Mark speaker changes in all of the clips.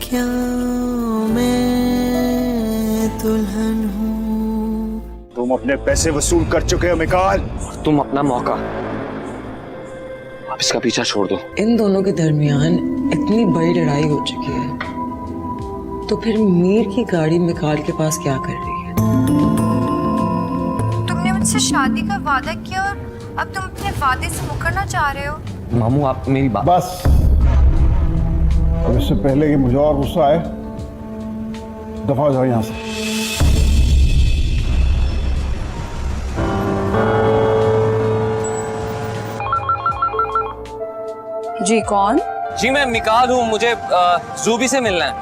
Speaker 1: क्या मैं दुल्हन हूँ?
Speaker 2: तुम अपने पैसे वसूल कर चुके हो मिकाल।
Speaker 3: तुम अपना मौका, अब इसका पीछा छोड़ दो।
Speaker 1: इन दोनों के दरमियान इतनी बड़ी लड़ाई हो चुकी है, तो फिर मीर की गाड़ी मिकाल के पास क्या कर रही है?
Speaker 4: तुमने मुझसे शादी का वादा किया और अब तुम अपने वादे से मुकरना चाह रहे हो।
Speaker 3: मामू आप मेरी बात।
Speaker 5: बस, अब इससे पहले कि मुझे और गुस्सा आए, दफा हो जाओ यहां से।
Speaker 6: जी कौन?
Speaker 3: जी मैं मिकाल हूँ, मुझे जूबी से मिलना है।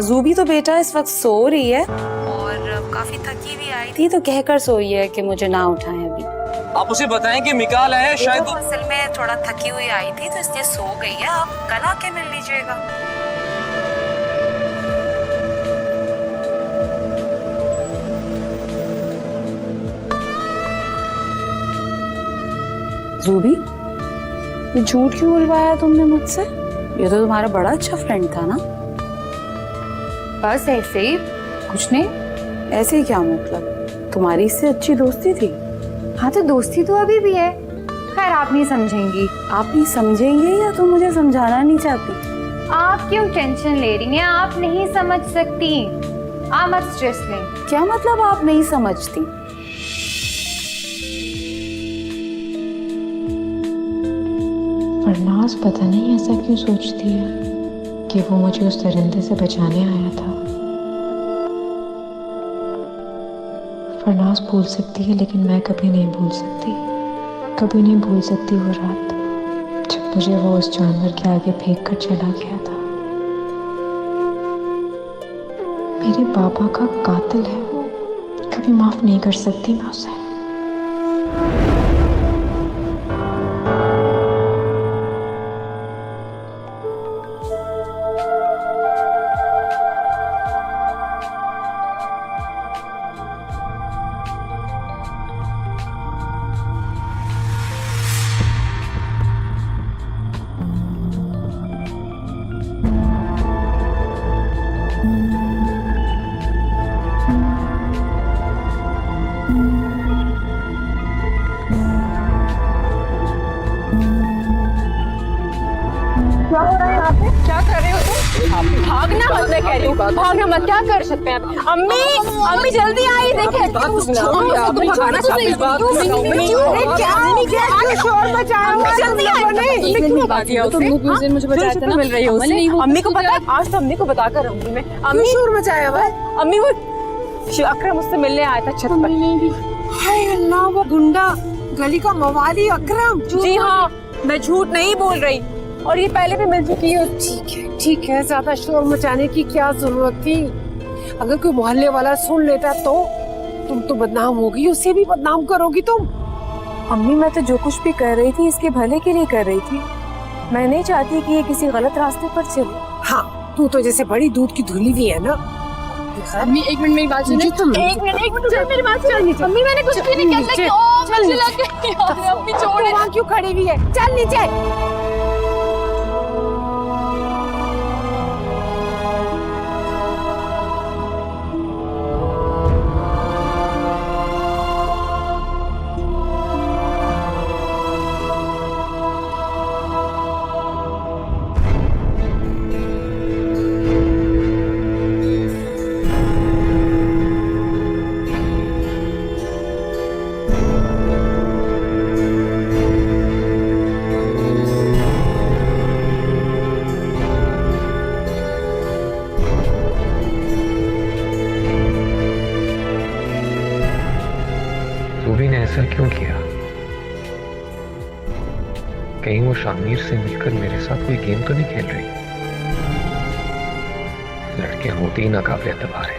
Speaker 6: जूबी तो बेटा इस वक्त सो रही है और काफी थकी हुई आई थी, तो कहकर सोई है कि मुझे ना उठाएं अभी।
Speaker 3: आप उसे बताएं कि मिकाल है, शायद
Speaker 6: तो असल में थोड़ा थकी हुई आई थी तो इसलिए सो गई है। आप कल आके मिल लीजिएगा। जूबी, ये झूठ क्यों बुलवाया तुमने मुझसे? ये तो तुम्हारा बड़ा अच्छा फ्रेंड था ना।
Speaker 4: बस ऐसे ही।
Speaker 6: कुछ नहीं, ऐसे ही क्या मतलब? तुम्हारी इससे अच्छी दोस्ती थी।
Speaker 4: हाँ तो दोस्ती तो अभी भी है। खैर आप नहीं समझेंगी।
Speaker 6: आप नहीं समझेंगे या तुम मुझे समझाना नहीं चाहती?
Speaker 4: आप क्यों टेंशन ले रही हैं? आप नहीं समझ सकती। आप मत स्ट्रेस लें।
Speaker 6: क्या मतलब आप नहीं समझती?
Speaker 7: फरनाज पता नहीं ऐसा क्यों सोचती है कि वो मुझे उस दरिंदे से बचाने आया था। फरनाज भूल सकती है, लेकिन मैं कभी नहीं भूल सकती। कभी नहीं भूल सकती वो रात जब मुझे वो उस जानवर के आगे फेंक कर चला गया था। मेरे पापा का कातिल है वो, कभी माफ नहीं कर सकती मैं उसे।
Speaker 4: क्या हो रहा है यहाँ पे? क्या कर रहे हो तुम? भागना मत, मैं कह रही हूँ भागना मत। क्या कर सकते हैं? अम्मी, अम्मी जल्दी आई, देखें। क्या शोर मचाया? जल्दी आई। मुझे बताया था मिल रही हो। अम्मी को पता है? आज तो अम्मी को बताकर रहूंगी मैं। अम्मी शोर मचाया हुआ? अम्मी वो अकरम मुझसे मिलने आया था छत पर।
Speaker 8: हाय अल्लाह, वो गुंडा, गली का मवाली अकरम।
Speaker 4: जी हाँ, मैं झूठ नहीं बोल रही और ये पहले भी मिल चुकी है।
Speaker 8: ठीक है, ज्यादा शोर मचाने की क्या जरूरत थी? अगर कोई मोहल्ले वाला सुन लेता तो तुम तो बदनाम होगी, उसे भी बदनाम करोगी तुम।
Speaker 6: अम्मी मैं तो जो कुछ भी कर रही थी इसके भले के लिए कर रही थी। मैं नहीं चाहती कि ये किसी गलत रास्ते पर चले।
Speaker 8: हाँ, तू तो जैसे बड़ी दूध की धुली हुई है ना।
Speaker 4: अम्मी एक मिनट मेरी बात सुनिए। एक मिनट मेरी बात सुनिए। अम्मी मैंने कुछ भी नहीं किया। अम्मी छोड़,
Speaker 8: वहाँ क्यों खड़ी हुई है? चल नीचे।
Speaker 9: रूबी ने ऐसा क्यों किया? कहीं वो शामिर से मिलकर मेरे साथ कोई गेम तो नहीं खेल रही? लड़के होते ही नाकाबिले एतबार है।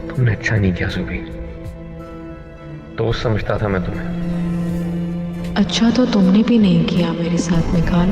Speaker 9: तुमने अच्छा नहीं किया रूबी, दोस्त समझता था मैं तुम्हें।
Speaker 7: अच्छा तो तुमने भी नहीं किया मेरे साथ मिकाल।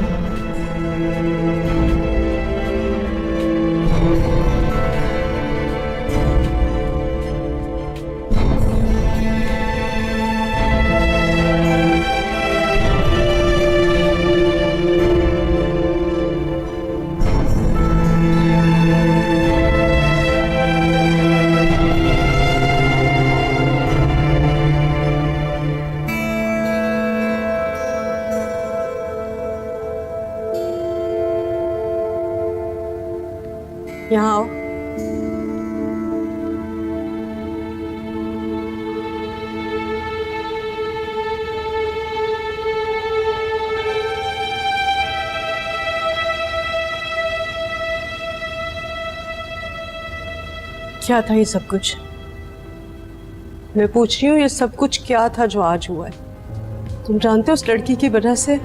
Speaker 8: यहाँ आओ। क्या था ये सब कुछ? मैं पूछ रही हूँ ये सब कुछ क्या था जो आज हुआ है? तुम जानते हो उस लड़की की वजह से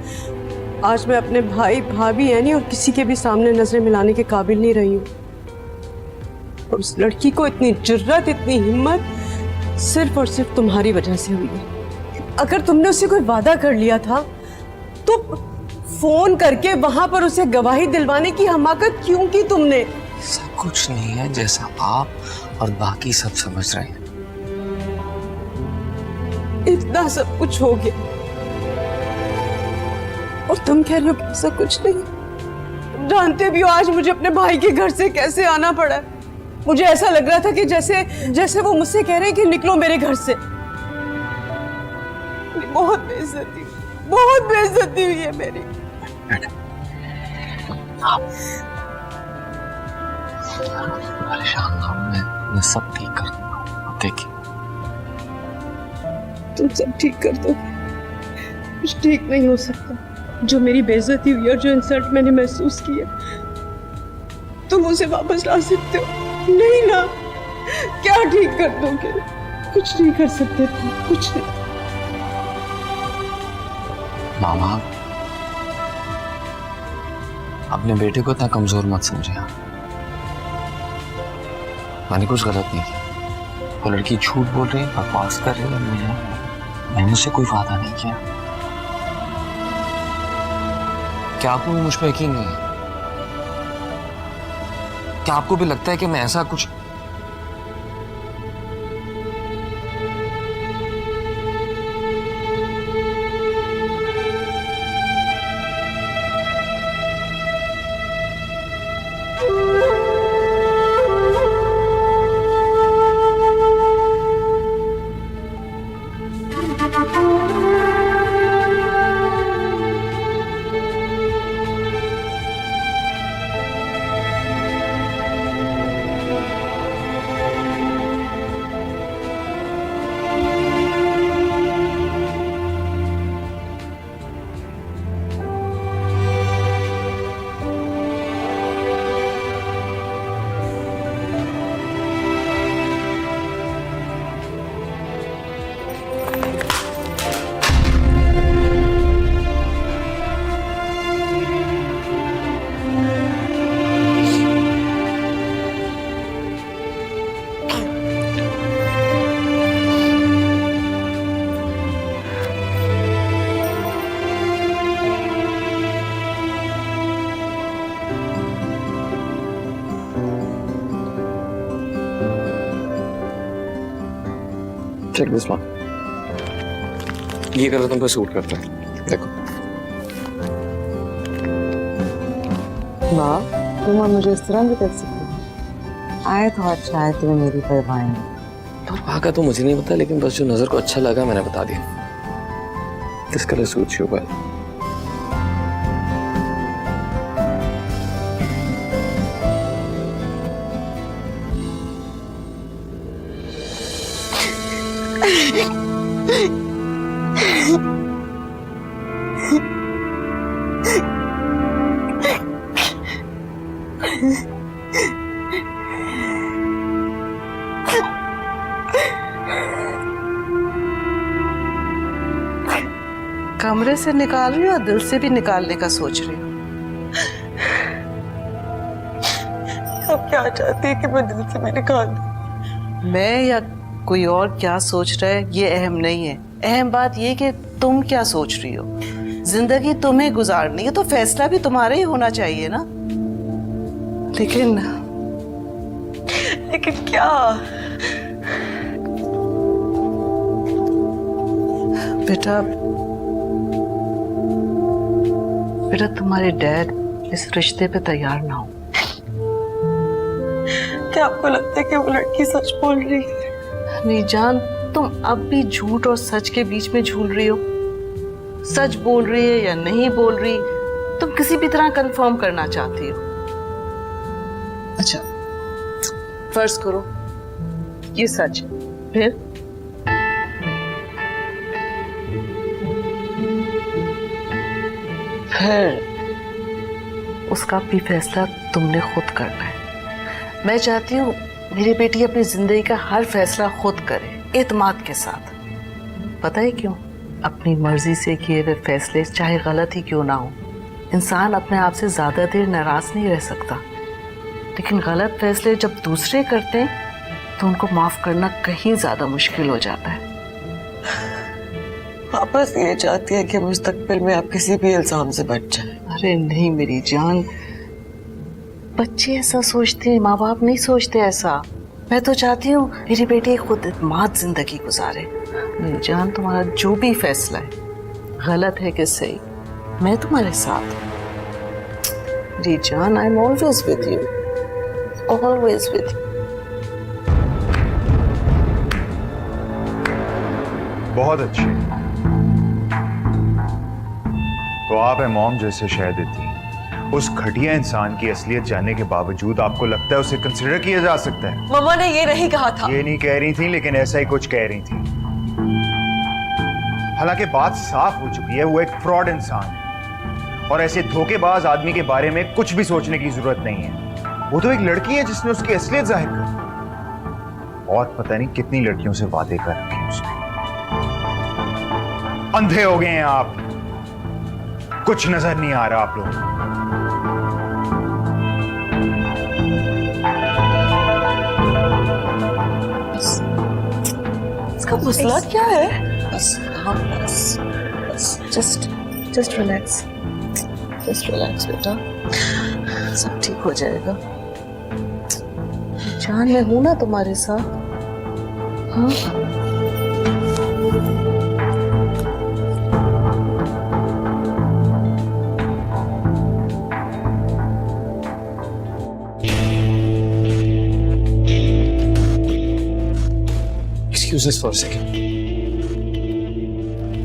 Speaker 8: आज मैं अपने भाई भाभी यानी और किसी के भी सामने नजरें मिलाने के काबिल नहीं रही हूँ। और उस लड़की को इतनी जुर्रत, इतनी हिम्मत सिर्फ और सिर्फ तुम्हारी वजह से हुई है। अगर तुमने उससे कोई वादा कर लिया था तो फोन करके वहां पर उसे गवाही दिलवाने की हमाकत क्यों की तुमने?
Speaker 3: सब कुछ नहीं है जैसा आप और बाकी सब समझ रहे हैं।
Speaker 8: इतना सब कुछ हो गया और तुम कह रहे हो कि ऐसा कुछ नहीं। जानते भी हो आज मुझे अपने भाई के घर से कैसे आना पड़ा। मुझे ऐसा लग रहा था कि जैसे वो मुझसे कह रहे हैं कि निकलो मेरे घर से। बहुत बेइज्जती हुई है मेरी।
Speaker 3: परेशान ना हो, मैं सब ठीक कर दूंगा। देखिए
Speaker 8: तुम सब ठीक कर दो। कुछ ठीक नहीं हो सकता। जो मेरी बेइज्जती हुई और जो इंसल्ट मैंने महसूस किया तुम उसे वापस ला सकते हो? नहीं ना। क्या ठीक कर दोगे? कुछ नहीं कर सकते तुम, कुछ नहीं।
Speaker 3: मामा, अपने बेटे को इतना कमजोर मत समझे। मैंने कुछ गलत नहीं किया। वो लड़की झूठ बोल रही है, बकवास कर रही है। मैंने उससे कोई वादा नहीं किया। क्या आपको भी मुझ पर यकीन नहीं है? क्या आपको भी लगता है कि मैं ऐसा कुछ चेक दिस वन। ये कलर तुम पे सूट करता है, देखो।
Speaker 1: वाह, तुम और मुझे इस तरह भी कर सकते हो। आए तो अच्छा है, तुम्हें मेरी परवाह नहीं।
Speaker 3: परवाह का तो मुझे नहीं पता, लेकिन बस जो नजर को अच्छा लगा मैंने बता दिया। किस कलर सूट यू वेल?
Speaker 10: कमरे से निकाल रही हो और दिल से भी निकालने का सोच रही हो।
Speaker 1: अब क्या चाहती है कि मैं दिल से भी निकाल दूं?
Speaker 10: मैं या कोई और क्या सोच रहा है ये अहम नहीं है। अहम बात ये कि तुम क्या सोच रही हो। जिंदगी तुम्हें गुजारनी है तो फैसला भी तुम्हारा ही होना चाहिए ना। लेकिन
Speaker 1: क्या?
Speaker 10: बेटा तुम्हारे डैड इस रिश्ते पे तैयार ना हो।
Speaker 1: क्या आपको लगता है कि वो लड़की सच बोल रही है?
Speaker 10: नहीं जान, तुम अब भी झूठ और सच के बीच में झूल रही हो। सच बोल रही है या नहीं बोल रही, तुम किसी भी तरह कंफर्म करना चाहती हो।
Speaker 3: अच्छा,
Speaker 10: फर्ज करो ये सच है, फिर उसका भी फैसला तुमने खुद करना है। मैं चाहती हूँ मेरी बेटी अपनी जिंदगी का हर फैसला खुद करे, एतमाद के साथ। पता है क्यों? अपनी मर्जी से किए हुए फैसले चाहे गलत ही क्यों ना हो, इंसान अपने आप से ज्यादा देर नाराज नहीं रह सकता, लेकिन गलत फैसले जब दूसरे करते हैं तो उनको माफ करना कहीं ज्यादा मुश्किल हो जाता है।
Speaker 1: आप बस ये चाहती है कि मुस्तकबिल में आप किसी भी इल्जाम से बच जाए।
Speaker 10: अरे नहीं मेरी जान, बच्चे ऐसा सोचते हैं, माँ बाप नहीं सोचते ऐसा। मैं तो चाहती हूँ मेरी बेटी खुद इत्मीनान जिंदगी गुजारे। मेरी जान, तुम्हारा जो भी फैसला है, गलत है कि सही, मैं तुम्हारे साथ हूँ। मेरी जान, I am always with you, always with you.
Speaker 2: बहुत अच्छी। तो आप है मॉम जैसे शह देती हैं। उस घटिया इंसान की असलियत जानने के बावजूद आपको लगता है उसे कंसिडर किया जा सकता है?
Speaker 1: मम्मा ने ये नहीं कहा था।
Speaker 2: ये नहीं कह रही थी, लेकिन ऐसा ही कुछ कह रही थी। हालांकि बात साफ हो चुकी है, वो एक फ्रॉड इंसान है और ऐसे धोखेबाज आदमी के बारे में कुछ भी सोचने की जरूरत नहीं है। वो तो एक लड़की है जिसने उसकी असलियत जाहिर कर दी और पता नहीं कितनी लड़कियों से वादे कर रखे हैं उसने। अंधे हो गए हैं आप, कुछ नजर नहीं आ रहा आप लोग।
Speaker 1: इसका मसला क्या है?
Speaker 10: बस हाँ, बस जस्ट रिलैक्स, बेटा, सब ठीक हो जाएगा। जान, मैं हूं ना तुम्हारे साथ। हाँ,
Speaker 3: Excuses for a second.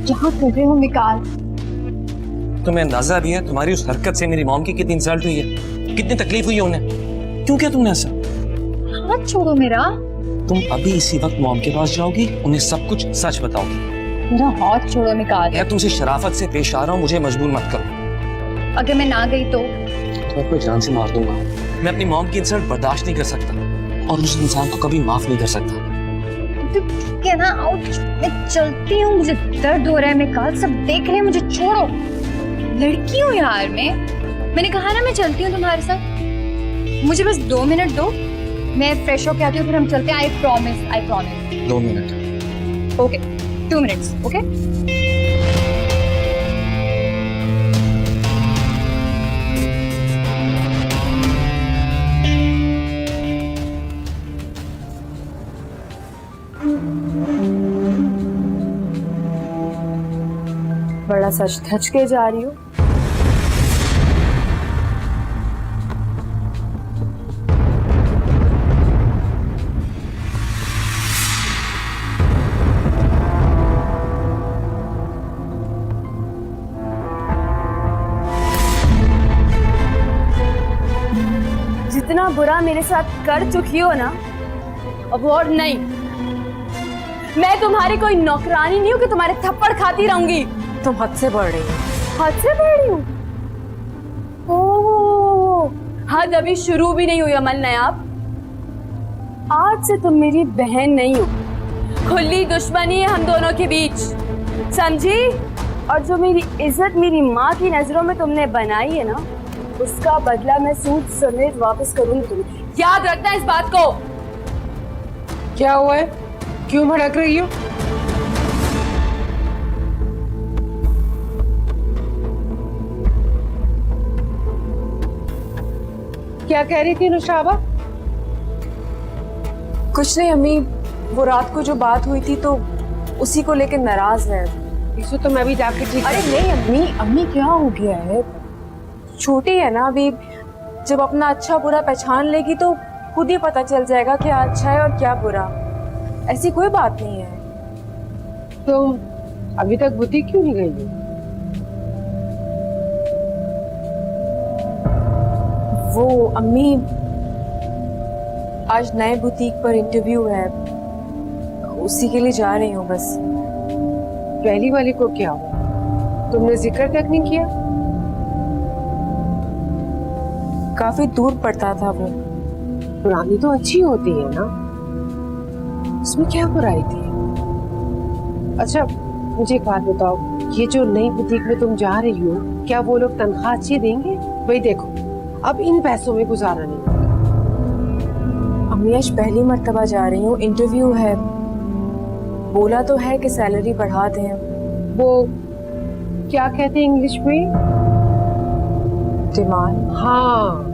Speaker 6: क्या कर रहे हो निकाल?
Speaker 3: तुम्हें अंदाजा भी है तुम्हारी उस हरकत से मेरी मॉम की कितनी इंसल्ट हुई है, कितनी तकलीफ हुई है उन्हें? क्यों किया तुमने ऐसा?
Speaker 6: हाथ छोड़ो मेरा।
Speaker 3: तुम अभी इसी वक्त मॉम के पास जाओगी, उन्हें सब कुछ सच बताओगी।
Speaker 6: मेरा हाथ छोड़ो निकाल।
Speaker 3: मैं तुमसे शराफत से पेश आ रहा हूँ, मुझे मजबूर मत करो।
Speaker 6: अगर मैं ना गई तो
Speaker 3: मैं आपको जान से मार दूंगा। मैं अपनी मॉम की इंसल्ट बर्दाश्त नहीं कर सकता और उस इंसान को कभी माफ नहीं कर सकता।
Speaker 6: क्या ना, आउच, मैं चलती हूँ, मुझे दर्द हो रहा है। मैं काल सब देख रहे, मुझे छोड़ो। लड़की हूँ यार मैंने कहा ना मैं चलती हूँ तुम्हारे साथ। मुझे बस 2 मिनट दो, मैं फ्रेश होके आती हूँ, फिर हम चलते हैं। I promise.
Speaker 3: 2 minute?
Speaker 6: Okay, 2 minutes, okay. बड़ा सच धज के जा रही हो। जितना बुरा मेरे साथ कर चुकी हो ना, अब और नहीं। मैं तुम्हारी कोई नौकरानी नहीं हूँ कि तुम्हारे थप्पड़ खाती रहूंगी।
Speaker 1: तुम हद से बढ़ रही हो।
Speaker 6: हद से बढ़ रही हूँ? ओह, हद अभी शुरू भी नहीं हुई अमन नायाब। आज से तुम मेरी बहन नहीं हो, खुली दुश्मनी है हम दोनों के बीच, समझी? और जो मेरी इज्जत मेरी माँ की नजरों में तुमने बनाई है ना, उसका बदला मैं सूद समेत वापस करूंगी तुम्हें। याद रखना इस बात को।
Speaker 8: क्या हुआ है? क्यों भड़क रही हो? क्या कह रही थी नुशाबा?
Speaker 6: कुछ नहीं अम्मी, वो रात को जो बात हुई थी तो उसी को लेकर नाराज है।
Speaker 8: इसे तो मैं भी जाके ठीक।
Speaker 6: अरे नहीं अम्मी क्या हो गया है? छोटी है ना अभी, जब अपना अच्छा बुरा पहचान लेगी तो खुद ही पता चल जाएगा क्या अच्छा है और क्या बुरा। ऐसी कोई बात नहीं है।
Speaker 8: तो अभी तक बुद्धि क्यों नहीं गई?
Speaker 6: वो अम्मी,
Speaker 4: आज नए बुटीक पर इंटरव्यू है, उसी के लिए जा रही हूँ बस।
Speaker 8: पहली वाली को क्या हुआ? तुमने जिक्र तक नहीं किया?
Speaker 4: काफी दूर पड़ता था वो।
Speaker 8: पुरानी तो अच्छी होती है ना, उसमें क्या बुराई थी? अच्छा मुझे एक बात बताओ, ये जो नई बुटीक में तुम जा रही हो, क्या वो लोग तनख्वाह अच्छी देंगे? भाई देखो, अब इन पैसों में गुजारा नहीं होगा।
Speaker 4: अम्मी आज पहली मर्तबा जा रही हूँ, इंटरव्यू है, बोला तो है कि सैलरी बढ़ा दें।
Speaker 8: वो क्या कहते हैं इंग्लिश में?
Speaker 4: डिमांड।
Speaker 8: हाँ,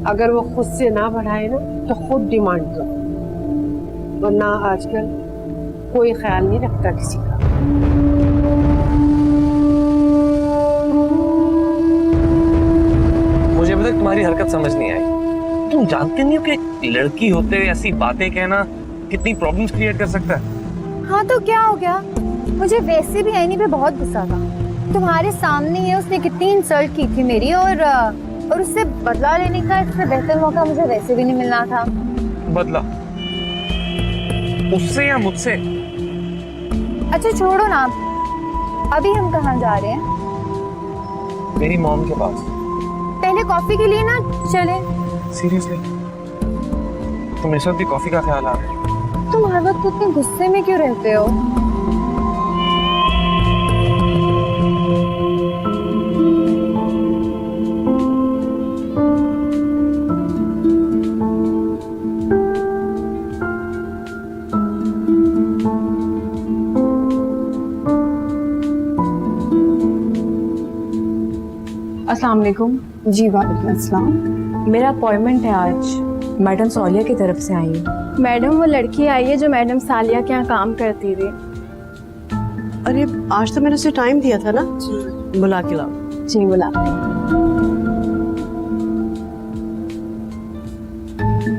Speaker 8: अगर वो खुद से ना बढ़ाए ना तो खुद डिमांड करो, वरना आजकल कोई ख्याल नहीं रखता किसी का।
Speaker 3: मुझे अभी तक तुम्हारी हरकत समझ नहीं आई। तुम जानते नहीं हो कि लड़की होते हुए ऐसी बातें कहना कितनी प्रॉब्लम्स क्रिएट कर सकता है।
Speaker 6: हाँ तो क्या हो गया? मुझे वैसे भी एनी पे बहुत गुस्सा था। तुम्हारे सामने ही उसने कितनी इंसल्ट की थी मेरी, और उससे बदला लेने का इससे बेहतर मौका मुझे वैसे भी नहीं मिलना था।
Speaker 3: बदला? उससे या मुझसे?
Speaker 6: अच्छा छोड़ो ना, अभी हम कहाँ जा रहे हैं?
Speaker 3: मेरी मॉम के पास।
Speaker 6: पहले कॉफी के लिए ना चले?
Speaker 3: सीरियसली? तुम इस वक्त भी कॉफी का ख्याल आ रहा है?
Speaker 6: तुम हर वक्त इतने गुस्से में क्यों रहते हो?
Speaker 4: अस्सलाम वालेकुम।
Speaker 6: जी वालेकुम अस्सलाम।
Speaker 4: मेरा अपॉइंटमेंट है आज, मैडम सालिया की तरफ से आई हूँ।
Speaker 6: मैडम वो लड़की आई है जो मैडम सालिया के यहाँ काम करती थी।
Speaker 8: अरे आज तो मैंने उसे टाइम दिया था ना, बुला के लाओ।
Speaker 6: जी बुला।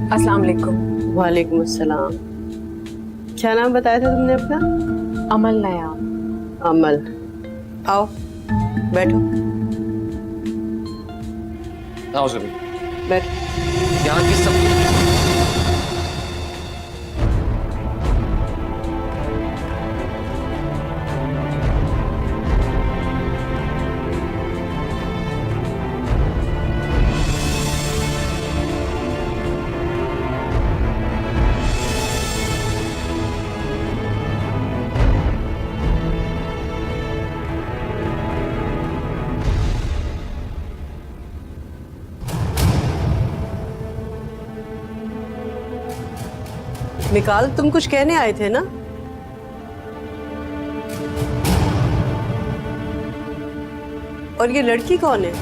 Speaker 4: अस्सलाम वालेकुम।
Speaker 8: वालेकुम अस्सलाम। क्या नाम बताया था तुमने अपना?
Speaker 4: अमल नया।
Speaker 8: अमल, आओ बैठो।
Speaker 3: आओ सभी,
Speaker 8: बैठो।
Speaker 3: यहाँ की सब
Speaker 8: निकाल, तुम कुछ कहने आए थे ना? और ये लड़की कौन है?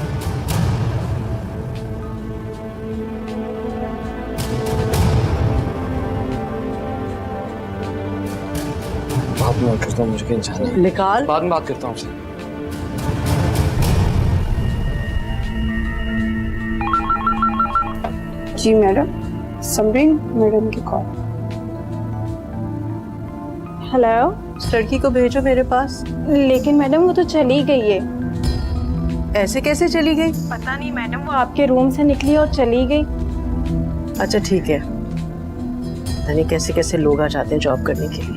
Speaker 3: बाद में बात करता हूँ, मुझे कहीं जाना है।
Speaker 8: निकाल।
Speaker 3: बाद में बात करता हूँ आपसे।
Speaker 6: जी मैडम, समरीन मैडम की कॉल। हेलो।
Speaker 8: उस लड़की को भेजो मेरे पास।
Speaker 6: लेकिन मैडम वो तो चली गई है।
Speaker 8: ऐसे कैसे चली गई?
Speaker 6: पता नहीं मैडम, वो आपके रूम से निकली और चली गई।
Speaker 8: अच्छा ठीक है, पता नहीं कैसे कैसे लोग आ जाते हैं जॉब करने के लिए।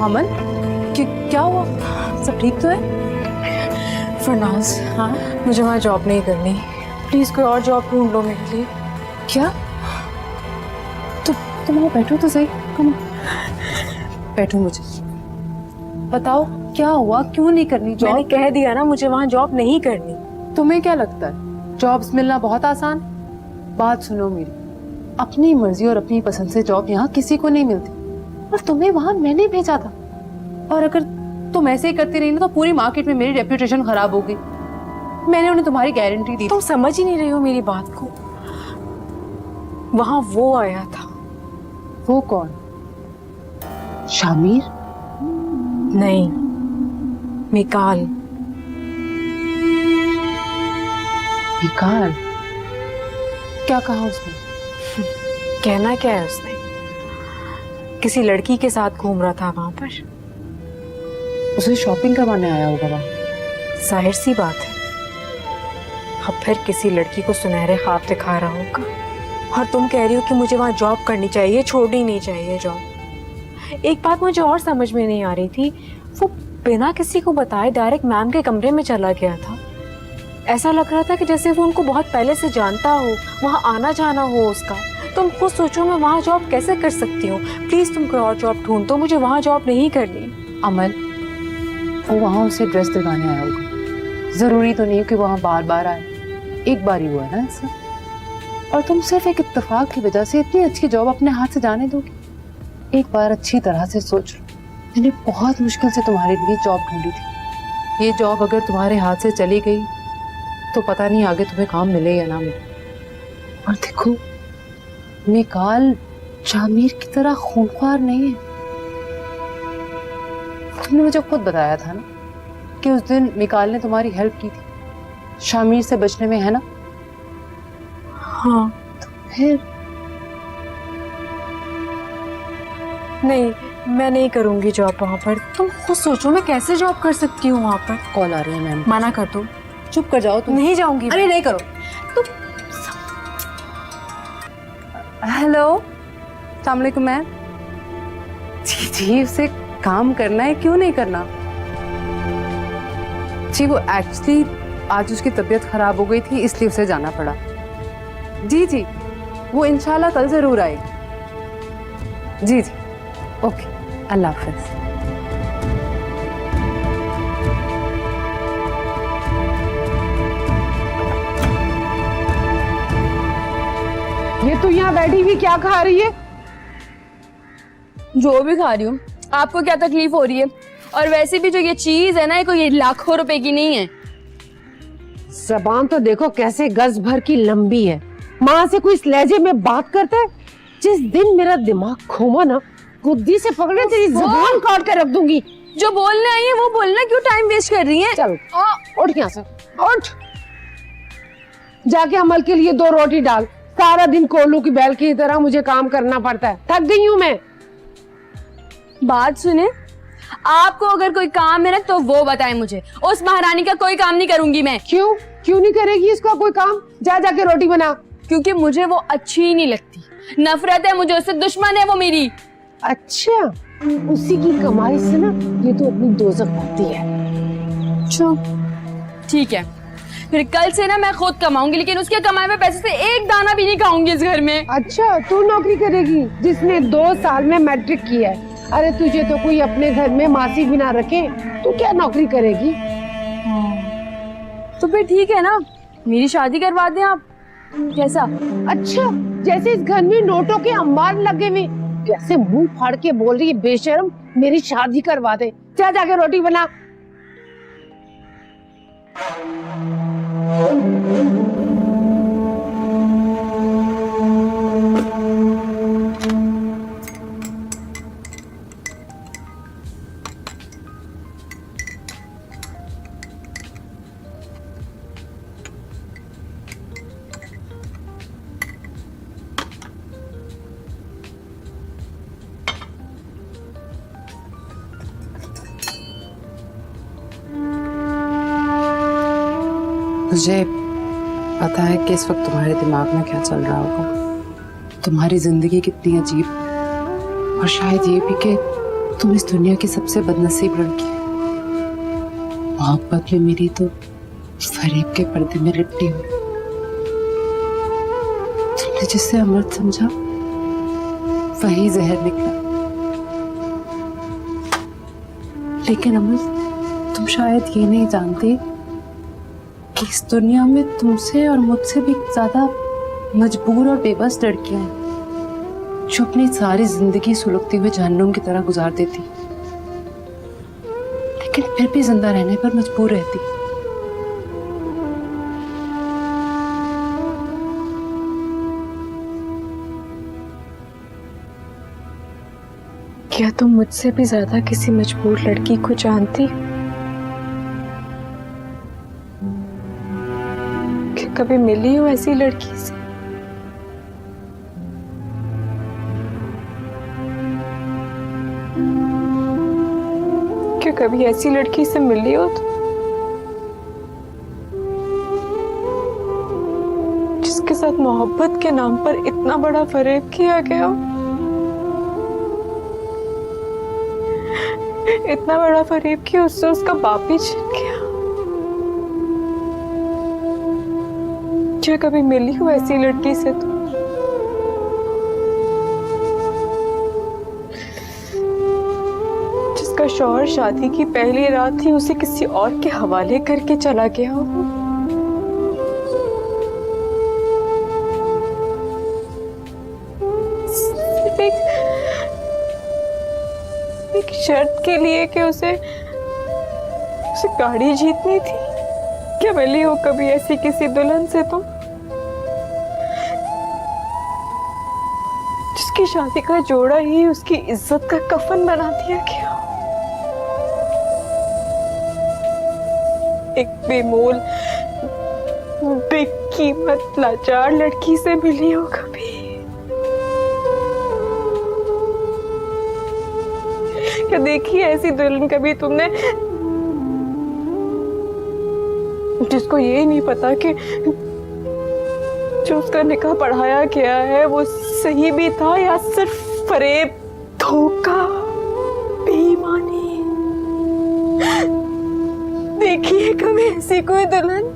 Speaker 4: अमन, क्या हुआ? सब ठीक तो है? फरनाज, हाँ मुझे वहाँ जॉब नहीं करनी, प्लीज कोई और जॉब ढूंढ लो मेरे लिए। क्या? तुम वहाँ बैठो तो सही। कम बैठो, मुझे बताओ क्या हुआ, क्यों नहीं करनी जॉब? मैंने कह दिया ना, मुझे वहाँ जॉब नहीं करनी। तुम्हें क्या लगता है जॉब्स मिलना बहुत आसान? बात सुनो मेरी, अपनी मर्जी और अपनी पसंद से जॉब यहाँ किसी को नहीं मिलती, और तुम्हें वहां मैंने भेजा था। और अगर तुम ऐसे ही करती रही ना तो पूरी मार्केट में मेरी रेप्यूटेशन खराब होगी। मैंने उन्हें तुम्हारी गारंटी दी। तुम समझ ही नहीं रही हो मेरी बात को। वहां वो आया था। वो कौन? शामिर? नहीं, मिकाल। मिकाल? क्या कहा उसने? कहना क्या है उसने? किसी लड़की के साथ घूम रहा था वहां पर।
Speaker 1: उसे शॉपिंग करवाने आया होगा वहाँ।
Speaker 4: जाहिर सी बात है, अब फिर किसी लड़की को सुनहरे ख्वाब दिखा रहा होगा। और तुम कह रही हो कि मुझे वहां जॉब करनी चाहिए, छोड़नी नहीं चाहिए जॉब। एक बात मुझे और समझ में नहीं आ रही थी, वो बिना किसी को बताए डायरेक्ट मैम के कमरे में चला गया था। ऐसा लग रहा था कि जैसे वो उनको बहुत पहले से जानता हो, वहाँ आना जाना हो उसका। तुम खुद सोचो, मैं वहाँ जॉब कैसे कर सकती हूँ? प्लीज तुम कोई और जॉब ढूंढ दो, मुझे वहाँ जॉब नहीं करनी।
Speaker 1: अमल, वो वहाँ उसे ड्रेस दिलवाने आया होगा। जरूरी तो नहीं कि वहाँ बार बार आए, एक बार ही हुआ है ना ऐसा। और तुम सिर्फ एक इत्तेफाक की वजह से इतनी अच्छी जॉब अपने हाथ से जाने दोगी? एक बार अच्छी तरह से सोच लो, मैंने बहुत मुश्किल से तुम्हारे लिए जॉब ढूंढी थी। ये जॉब अगर तुम्हारे हाथ से चली गई तो पता नहीं आगे तुम्हें काम मिले या ना मिले। और देखो, मिकाल शामिर की तरह खूंखार नहीं है। तुमने मुझे खुद बताया था ना कि उस दिन मिकाल ने तुम्हारी हेल्प की थी शामिर से बचने में, है ना?
Speaker 4: हाँ।
Speaker 1: तो फिर
Speaker 4: नहीं, मैं नहीं करूंगी जॉब वहाँ पर। तुम खुद सोचो, मैं कैसे जॉब कर सकती हूँ वहाँ पर?
Speaker 1: कॉल आ रही है मैम।
Speaker 4: मना कर दो।
Speaker 1: चुप कर जाओ तुम।
Speaker 4: नहीं जाऊंगी।
Speaker 1: अरे नहीं करो तुम। हेलो, अस्सलाम वालेकुम मैम। जी जी, उसे काम करना है, क्यों नहीं करना? जी वो एक्चुअली आज उसकी तबीयत खराब हो गई थी, इसलिए उसे जाना पड़ा। जी जी, वो इंशाल्लाह कल जरूर आएगी। जी जी, ओके, अल्लाह हाफिज।
Speaker 8: ये तो यहाँ बैठी हुई क्या खा रही है?
Speaker 6: जो भी खा रही हूँ, आपको क्या तकलीफ हो रही है? और वैसे भी जो ये चीज है ना, ये कोई लाखों रुपए की नहीं है।
Speaker 8: जबान तो देखो कैसे गज भर की लंबी है। माँ से कोई इस लहजे में बात करता है? जिस दिन मेरा दिमाग घूमा ना, गुद्दी से पकड़े तेरी जुबान काट के रख दूंगी।
Speaker 6: जो बोलने आई है वो बोलना, क्यों टाइम वेस्ट कर रही है?
Speaker 8: चल उठ यहाँ से, उठ। जाके अमल के लिए 2 रोटी डाल। सारा दिन कोलू की बैल की तरह मुझे काम करना पड़ता है, थक गई हूँ मैं।
Speaker 6: बात सुने, आपको अगर कोई काम है ना तो वो बताएं मुझे। उस महारानी का कोई काम नहीं करूंगी मैं।
Speaker 8: क्यों क्यों नहीं करेगी इसका कोई काम? जा जाके रोटी बना।
Speaker 6: क्योंकि मुझे वो अच्छी ही नहीं लगती, नफरत है मुझे उससे, दुश्मन है वो मेरी।
Speaker 8: अच्छा, उसी की कमाई से ना ये तो अपनी दोज़ख भरती है।
Speaker 6: ठीक है, फिर कल से ना मैं खुद कमाऊंगी, लेकिन उसके कमाए हुए पैसे से एक दाना भी नहीं खाऊंगी इस घर में।
Speaker 8: अच्छा, तू नौकरी करेगी जिसने 2 साल में मैट्रिक किया है? अरे तुझे तो कोई अपने घर में मासी भी ना रखे, तू क्या नौकरी करेगी?
Speaker 6: तो फिर ठीक है ना, मेरी शादी करवा दें आप। कैसा?
Speaker 8: अच्छा, जैसे इस घर में नोटों के अंबार लगे हुए, कैसे मुंह फाड़ के बोल रही है बेशर्म, मेरी शादी करवा दे। जा जाके रोटी बना।
Speaker 1: मुझे पता है कि इस वक्त तुम्हारे दिमाग में क्या चल रहा होगा। तुम्हारी जिंदगी कितनी अजीब, और शायद ये भी कि तुम इस दुनिया की सबसे बदनसीब लड़की हो। मोहब्बत में मेरी तो फरेब के पर्दे में लिपटी हुई। तुमने जिससे अमृत समझा वही जहर निकला। लेकिन अमृत, तुम शायद ये नहीं जानती कि इस दुनिया में तुमसे और मुझसे भी ज्यादा मजबूर और बेबस लड़कियां हैं जो अपनी सारी जिंदगी सुलगते हुए जहन्नुम की तरह गुजार देती, लेकिन फिर भी जिंदा रहने पर मजबूर रहती।
Speaker 4: क्या तुम मुझसे भी ज्यादा किसी मजबूर लड़की को जानती? क्या कभी मिली हो ऐसी लड़की से?
Speaker 7: कभी ऐसी लड़की से मिली हो तो जिसके साथ मोहब्बत के नाम पर इतना बड़ा फरेब किया गया हो, इतना बड़ा फरेब कि उससे उसका बाप भी छिन गया। क्या कभी मिली हो ऐसी लड़की से तो जिसका शौहर शादी की पहली रात ही उसे किसी और के हवाले करके चला गया हो? सिर्फ एक शर्त के लिए कि उसे गाड़ी जीतनी थी। क्या मिली हो कभी ऐसी किसी दुल्हन से तुम जिसकी शादी का जोड़ा ही उसकी इज्जत का कफन बना दिया गया? एक बेमोल बेकीमत लाचार लड़की से मिली हो कभी? क्या देखी ऐसी दुल्हन कभी तुमने जिसको ये नहीं पता कि जो उसका निकाह पढ़ाया गया है वो सही भी था या सिर्फ फरेब, धोखा, बेईमानी? देखी है कभी ऐसी कोई दुल्हन?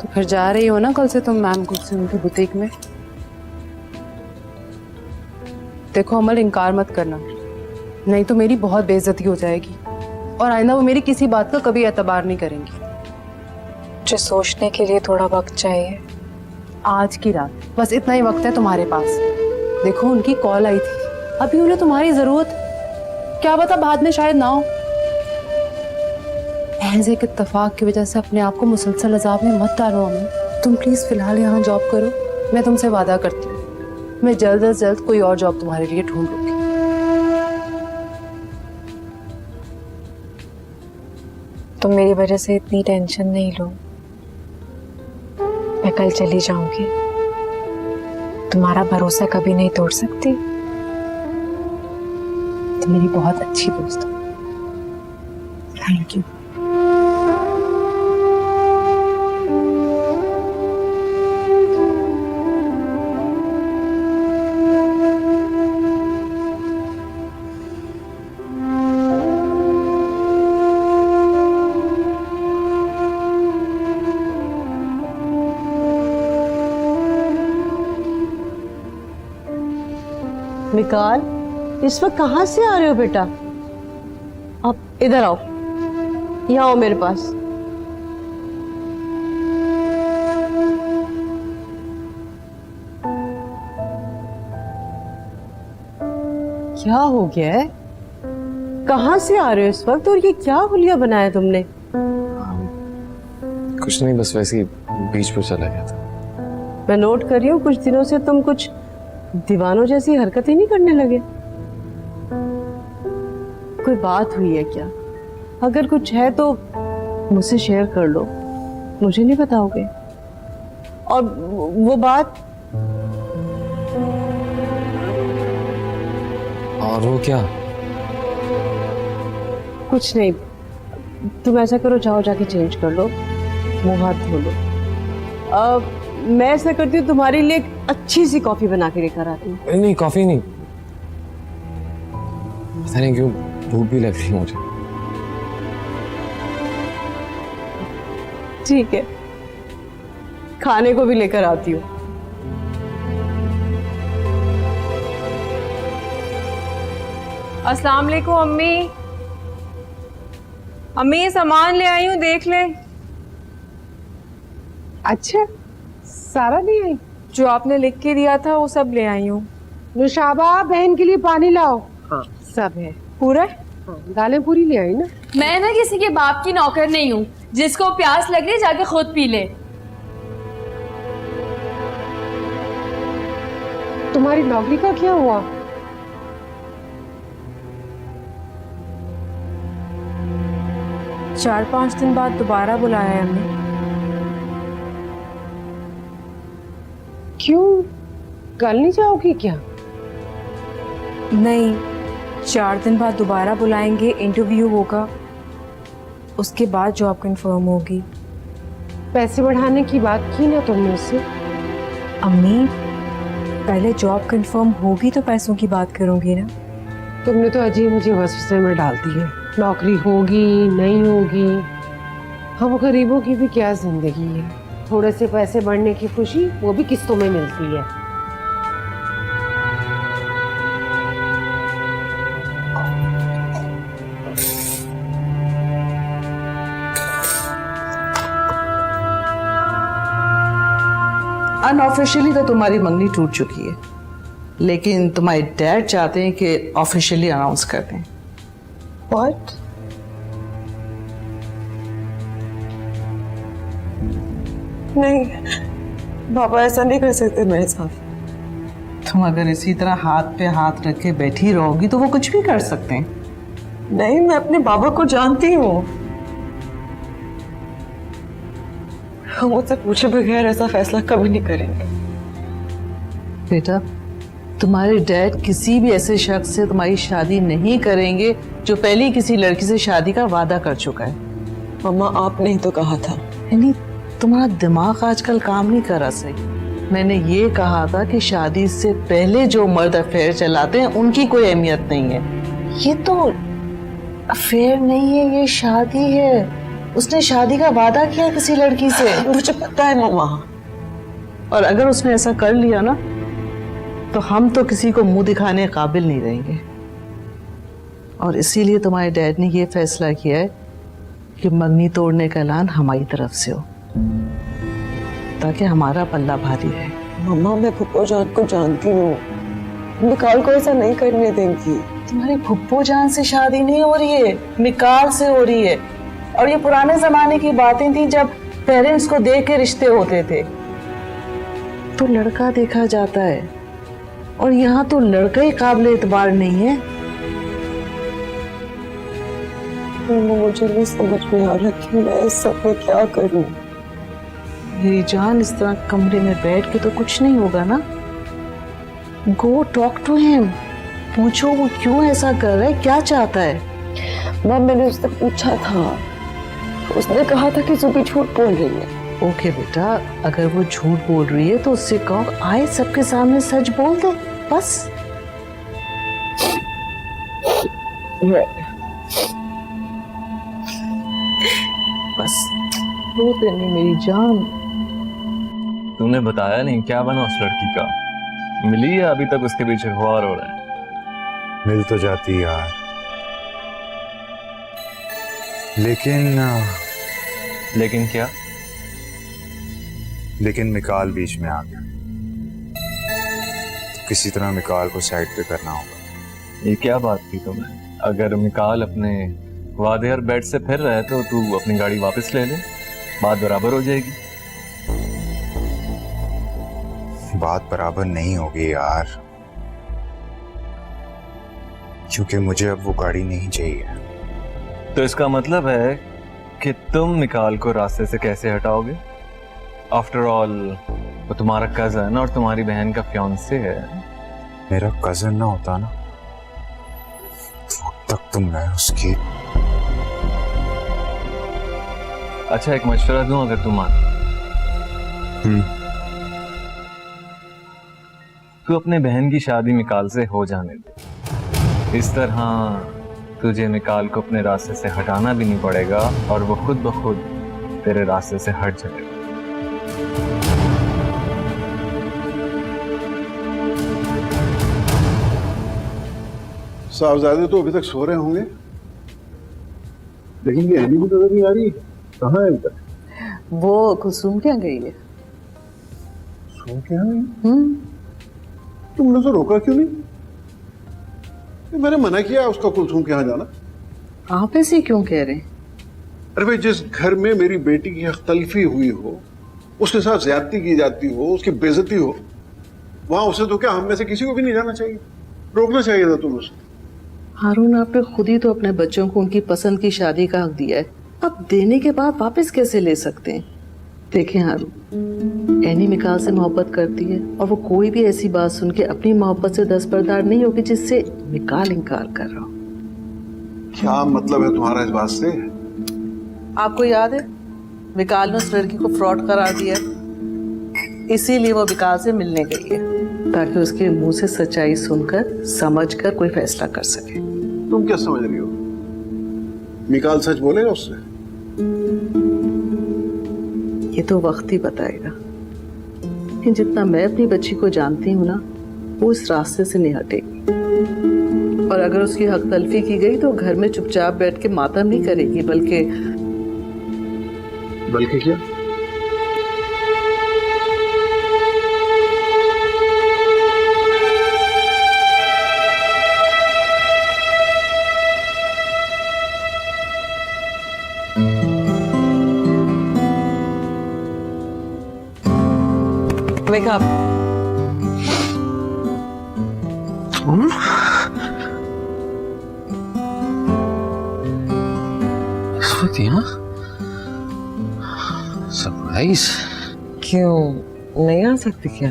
Speaker 1: तो फिर जा रही हो ना कल से तुम मैम गुलशन की बुटीक में? देखो अमल, इनकार मत करना, नहीं तो मेरी बहुत बेइज्जती हो जाएगी और आइंदा वो मेरी किसी बात का कभी एतबार नहीं करेंगी।
Speaker 7: मुझे सोचने के लिए थोड़ा वक्त चाहिए।
Speaker 1: आज की रात बस इतना ही वक्त है तुम्हारे पास। देखो उनकी कॉल आई थी, अभी उन्हें तुम्हारी जरूरत, क्या पता बाद में शायद ना हो। महज एक इत्तेफाक की वजह से अपने आप को मुसलसल अजाब में मत डालो अमन। तुम प्लीज फिलहाल यहाँ जॉब करो, मैं तुमसे वादा करती हूँ मैं जल्द से जल्द कोई और जॉब तुम्हारे लिए ढूंढ लूंगी।
Speaker 7: तुम मेरी वजह से इतनी टेंशन नहीं लो, मैं कल चली जाऊंगी। तुम्हारा भरोसा कभी नहीं तोड़ सकती।
Speaker 1: तुम मेरी बहुत अच्छी दोस्त हो। Thank you.
Speaker 8: मिकाल, इस वक्त कहाँ से आ रहे हो बेटा? आप इधर आओ, यहाँ आओ मेरे पास। क्या हो गया है? कहाँ से आ रहे हो इस वक्त, और ये क्या हुलिया बनाया तुमने?
Speaker 3: कुछ नहीं, बस वैसे ही बीच पे चला गया था।
Speaker 8: मैं नोट कर रही हूँ कुछ दिनों से तुम कुछ दीवानों जैसी हरकतें नहीं करने लगे। कोई बात हुई है क्या? अगर कुछ है तो मुझसे शेयर कर लो, मुझे नहीं बताओगे। और वो बात,
Speaker 3: और वो क्या?
Speaker 8: कुछ नहीं, तुम ऐसा करो, जाओ जाके चेंज कर लो, मुंह हाथ धो लो। मैं ऐसा करती हूँ, तुम्हारे लिए एक अच्छी सी कॉफी बना के लेकर आती हूँ।
Speaker 3: नहीं, कॉफी नहीं, पता नहीं क्यों भूख भी लग रही है मुझे।
Speaker 8: ठीक है, खाने को भी लेकर आती हूँ।
Speaker 4: अस्सलाम वालेकुम अम्मी। अम्मी ये सामान ले आई हूँ, देख ले।
Speaker 7: अच्छा, सारा नहीं आई?
Speaker 4: जो आपने लिख के दिया था वो सब ले आई हूँ।
Speaker 7: नुशाबा, बहन के लिए पानी लाओ। हाँ, सब है
Speaker 4: पूरा?
Speaker 7: हाँ, दालें पूरी ले आई ना।
Speaker 6: मैं ना किसी के बाप की नौकर नहीं हूँ, जिसको प्यास लग रही जाके खुद पी ले।
Speaker 7: तुम्हारी नौकरी का क्या हुआ?
Speaker 4: चार 5 दिन बाद दोबारा बुलाया है हमने।
Speaker 7: क्यों, कल नहीं जाओगी क्या?
Speaker 4: नहीं, 4 दिन बाद दोबारा बुलाएंगे, इंटरव्यू होगा, उसके बाद जॉब कंफर्म होगी।
Speaker 7: पैसे बढ़ाने की बात की ना तुमने उससे?
Speaker 4: अम्मी, पहले जॉब कंफर्म होगी तो पैसों की बात करूंगी ना।
Speaker 7: तुमने तो अजीब मुझे वसवसे में डाल दी है। नौकरी होगी नहीं होगी, हम गरीबों की भी क्या जिंदगी है। थोड़े से पैसे बढ़ने की खुशी वो भी किस्तों में मिलती है।
Speaker 10: अनऑफिशियली तो तुम्हारी मंगनी टूट चुकी है, लेकिन तुम्हारे डैड चाहते हैं कि ऑफिशियली अनाउंस कर दें।
Speaker 7: What?
Speaker 8: नहीं बाबा, ऐसा नहीं कर सकते मेरे साथ।
Speaker 10: तुम अगर इसी तरह हाथ पे हाथ रख के बैठी रहोगी तो वो कुछ भी कर सकते हैं।
Speaker 8: नहीं, मैं अपने बाबा को जानती हूँ, हम मुझसे पूछे बगैर ऐसा फैसला कभी नहीं करेंगे।
Speaker 10: बेटा, तुम्हारे डैड किसी भी ऐसे शख्स से तुम्हारी शादी नहीं करेंगे जो पहले ही किसी लड़की से शादी का वादा कर चुका है।
Speaker 8: मम्मा, आपने ही तो कहा था।
Speaker 10: यानी तुम्हारा दिमाग आजकल काम नहीं कर रहा सही। मैंने ये कहा था कि शादी से पहले जो मर्द अफेयर चलाते हैं उनकी कोई अहमियत नहीं है। ये तो अफेयर नहीं है, ये शादी है। उसने शादी का वादा किया किसी लड़की से।
Speaker 8: मुझे पता है मम्मा।
Speaker 10: और अगर उसने ऐसा कर लिया ना तो हम तो किसी को मुंह दिखाने काबिल नहीं रहेंगे। और इसीलिए तुम्हारे डैड ने ये फैसला किया है कि मंगनी तोड़ने का ऐलान हमारी तरफ से हो, ताकि हमारा पल्ला भारी रहे।
Speaker 8: मम्मा, मैं फुप्पो जान को जानती हूँ, मिकाल को ऐसा नहीं करने देंगी।
Speaker 10: तुम्हारी फुप्पो जान से शादी नहीं हो रही है, मिकाल से हो रही है। और ये पुराने जमाने की बातें थी जब पेरेंट्स को देख के रिश्ते होते थे। तो लड़का देखा जाता है, और यहाँ तो लड़का ही काबिल एतबार नहीं है।
Speaker 8: मुझे नहीं समझ में आ रहा कि मैं इस सब में क्या करूं।
Speaker 10: मेरी जान, इस तरह कमरे में बैठ के तो कुछ नहीं होगा ना। गो टॉक टू हिम, पूछो वो क्यों ऐसा कर रहा है, क्या चाहता है।
Speaker 8: मैम, मैंने उससे पूछा था, उसने कहा था कि जुबी झूठ बोल रही है।
Speaker 10: ओके बेटा, अगर वो झूठ बोल रही है तो उससे कहो आए सबके सामने सच बोल दे, बस। बस रो देनी मेरी जान।
Speaker 3: तूने बताया नहीं क्या बना उस लड़की का? मिली है अभी तक उसके पीछे गुहार हो रहा है?
Speaker 2: मिल तो जाती यार,
Speaker 3: लेकिन क्या?
Speaker 2: लेकिन मिकाल बीच में आ गया, तो किसी तरह मिकाल को साइड पे करना होगा।
Speaker 3: ये क्या बात की तुमने? अगर मिकाल अपने वादे और बेड से फिर रहा है तो तू अपनी गाड़ी वापस ले ले, बात बराबर हो जाएगी।
Speaker 2: बात बराबर नहीं होगी यार, क्योंकि मुझे अब वो गाड़ी नहीं चाहिए।
Speaker 3: तो इसका मतलब है कि तुम मिकाल को रास्ते से कैसे हटाओगे? आफ्टर ऑल वो तुम्हारा कजन और तुम्हारी बहन का फियांसे है।
Speaker 2: मेरा कजन ना होता ना, तो अब तक तो मैं उसकी।
Speaker 3: अच्छा, एक मशवरा दूं अगर तुम मान? तू अपने बहन की शादी मिकाल से हो जाने दे। इस तरह तुझे मिकाल को अपने रास्ते से हटाना भी नहीं पड़ेगा और वो खुद ब खुद तेरे रास्ते से हट जाएगा।
Speaker 5: साहबजादे तो अभी तक सो रहे होंगे, लेकिन ये अभी भी नजर नहीं आ रही। कहाँ है अभी तक?
Speaker 10: वो कुसुम क्या गई है?
Speaker 5: सो क्या है? तुमने तो रोका क्यों नहीं? मैंने मना किया उसका कुलसुम के यहाँ जाना।
Speaker 10: आप ऐसे क्यों कह रहे हैं?
Speaker 5: अरे भाई, जिस घर में मेरी बेटी की अख्तल्फी हुई हो, उसके साथ ज्यादती की जाती हो, उसकी बेइज्जती हो, वहां उसे तो क्या हम में से किसी को भी नहीं जाना चाहिए? रोकना चाहिए था तुम उसे।
Speaker 10: हारून, आपने खुद ही तो अपने बच्चों को उनकी पसंद की शादी का हक दिया है, अब देने के बाद वापस कैसे ले सकते हैं? देखें हारून, एनी मिकाल से मोहब्बत करती है और वो कोई भी ऐसी बात सुन के अपनी मोहब्बत से दस्तबरदार नहीं होगी जिससे मिकाल इनकार कर रहा हो।
Speaker 5: क्या मतलब है तुम्हारा इस बात से?
Speaker 10: आपको याद है मिकाल ने उस लड़की को फ्रॉड करार दिया, इसीलिए वो मिकाल से मिलने गई है ताकि उसके मुंह से सच्चाई सुनकर समझकर कोई फैसला कर सके।
Speaker 5: तुम क्या समझ रही हो? मिकाल सच बोलेगा उससे?
Speaker 10: ये तो वक्त ही बताएगा, लेकिन जितना मैं अपनी बच्ची को जानती हूँ ना, वो इस रास्ते से नहीं हटेगी। और अगर उसकी हक तलफी की गई तो घर में चुपचाप बैठ के मातम नहीं करेगी, बल्कि
Speaker 5: क्या?
Speaker 8: Wake up.
Speaker 9: सरप्राइज?
Speaker 8: क्यों नहीं आ सकती क्या?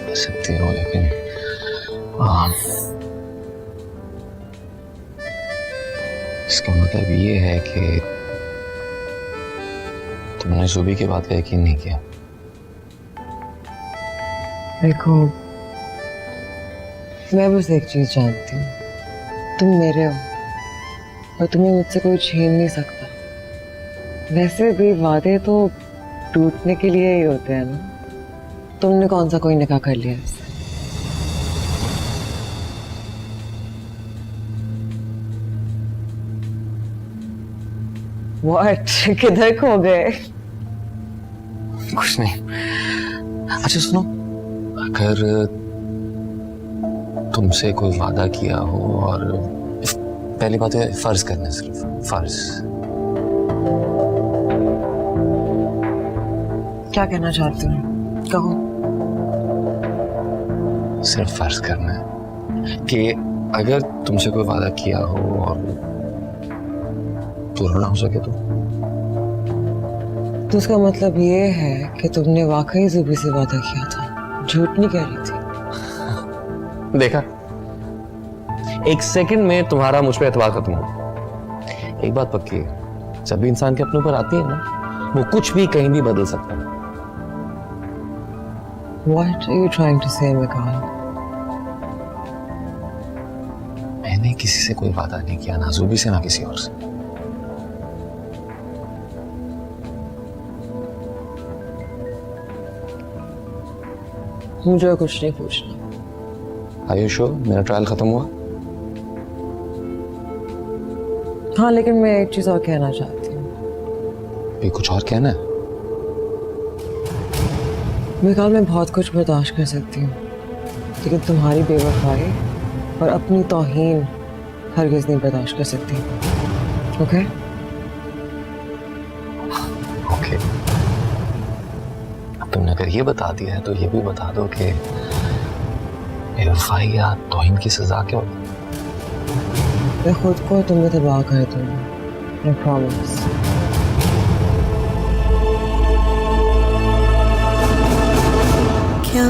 Speaker 9: आ सकती हो, लेकिन इसका मतलब ये है कि तुमने जुबी की बात का यकीन नहीं किया।
Speaker 8: देखो, मैं बस एक चीज जानती हूँ, तुम मेरे हो और तुम्हें मुझसे कोई छीन नहीं सकता। वैसे भी वादे तो टूटने के लिए ही होते हैं ना। तुमने कौन सा कोई निकाह कर लिया इससे? What? किधर खो गए?
Speaker 9: कुछ नहीं। अच्छा सुनो, अगर तुमसे कोई वादा किया हो, और पहली बात है फर्ज करना, सिर्फ फर्ज।
Speaker 8: क्या कहना चाहते हो? कहो।
Speaker 9: सिर्फ फर्ज करना है कि अगर तुमसे कोई वादा किया हो और पूरा ना हो सके
Speaker 8: तो उसका मतलब ये है कि तुमने वाकई जुबी से वादा किया था, झूठ नहीं कह रही थी।
Speaker 9: देखा, एक सेकंड में तुम्हारा मुझ पे एतबार खत्म हो। एक बात पक्की है, जब भी इंसान के अपने ऊपर आती है ना, वो कुछ भी कहीं भी बदल सकता है।
Speaker 8: What are you trying to say, Mikaal?
Speaker 9: मैंने किसी से कोई वादा नहीं किया, ना जुबी से ना किसी और से।
Speaker 8: मुझे कुछ नहीं पूछना।
Speaker 9: आयुष हो मेरा ट्रायल खत्म हुआ?
Speaker 8: हाँ, लेकिन मैं एक चीज और कहना चाहती हूँ।
Speaker 9: भी कुछ और कहना है?
Speaker 8: मिकाल, मैं बहुत कुछ बर्दाश्त कर सकती हूँ, लेकिन तुम्हारी बेवफाई और अपनी तौहीन हरगिज़ नहीं बर्दाश्त कर सकती। ओके?
Speaker 9: ओके। अब तुमने अगर ये बता दिया है तो ये भी बता दो कि बेवफाई या तौहीन की सजा क्या होती है?
Speaker 8: मैं खुद को तुम्हें तबाह कर दूंगी, I promise।
Speaker 10: क्या